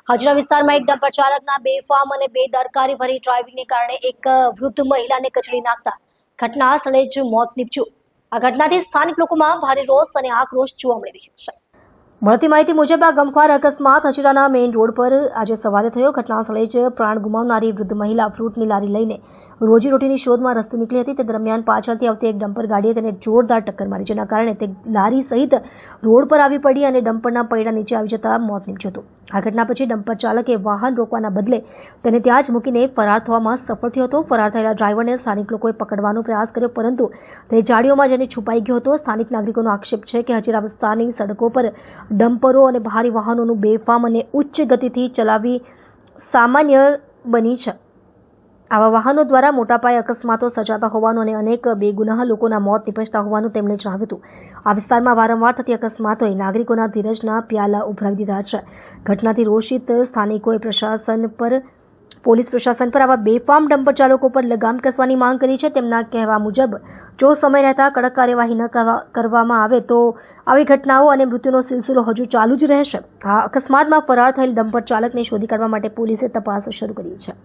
હાજરા વિસ્તારમાં એક ડમ્પર ચાલકના બેફામ અને બેદરકારી ભરી ડ્રાઇવિંગને કારણે એક વૃદ્ધ મહિલાને કચડી નાખતા ઘટના સ્થળે જ મોત નીપજ્યું. આ ઘટનાથી સ્થાનિક લોકોમાં ભારે રોષ અને આક્રોશ જોવા મળી રહ્યો છે. મળતી માહિતી મુજબ આ ગમખ્વાર અકસ્માત હજીરાના મેઇન રોડ પર આજે સવારે થયો. ઘટના સ્થળે જ પ્રાણ ગુમાવનારી વૃદ્ધ મહિલા ફ્રૂટની લારી લઈને રોજીરોટીની શોધમાં રસ્તે નીકળી હતી. તે દરમિયાન પાછળથી આવતી એક ડમ્પર ગાડીએ તેને જોરદાર ટક્કર મારી, જેના કારણે તે લારી સહિત રોડ પર આવી પડી અને ડમ્પરના પૈડા નીચે આવી જતા મોત નીપજ્યું હતું. આ ઘટના પછી ડમ્પર ચાલકે વાહન રોકવાના બદલે તેને ત્યાં જ મૂકીને ફરાર થવામાં સફળ થયો હતો. ફરાર થયેલા ડ્રાઈવરને સ્થાનિક લોકોએ પકડવાનો પ્રયાસ કર્યો, પરંતુ તે જાડીઓમાં જઈને છુપાઈ ગયો હતો. સ્થાનિક નાગરિકોનો આક્ષેપ છે કે હજીરા વિસ્તારની સડકો પર ડમ્પરો અને ભારે વાહનોનું બેફામ અને ઉચ્ચ ગતિથી ચલાવવી સામાન્ય બની છે. આવા વાહનો દ્વારા મોટા પાયે અકસ્માતો સર્જાતા હોવાનું અને અનેક બેગુનાહ લોકોના મોત નિપજતા હોવાનું તેમણે જણાવ્યું હતું. આ વિસ્તારમાં વારંવાર થતી અકસ્માતોએ નાગરિકોના ધીરજના પ્યાલા ઉભરાવી દીધા છે. ઘટનાથી રોષિત સ્થાનિકોએ પોલીસ પ્રશાસન પર આવા બેફામ ડમ્પર ચાલકો પર લગામ કસવાની માંગ કરી છે. તેમના કહેવા મુજબ જો સમય રહેતા કડક કાર્યવાહી ન કરવામાં આવે તો આવી ઘટનાઓ અને મૃત્યુનો સિલસિલો હજુ ચાલુ જ રહેશે. આ અકસ્માતમાં ફરાર થયેલ ડમ્પર ચાલકને શોધી કાઢવા માટે પોલીસે તપાસ શરૂ કરી છે.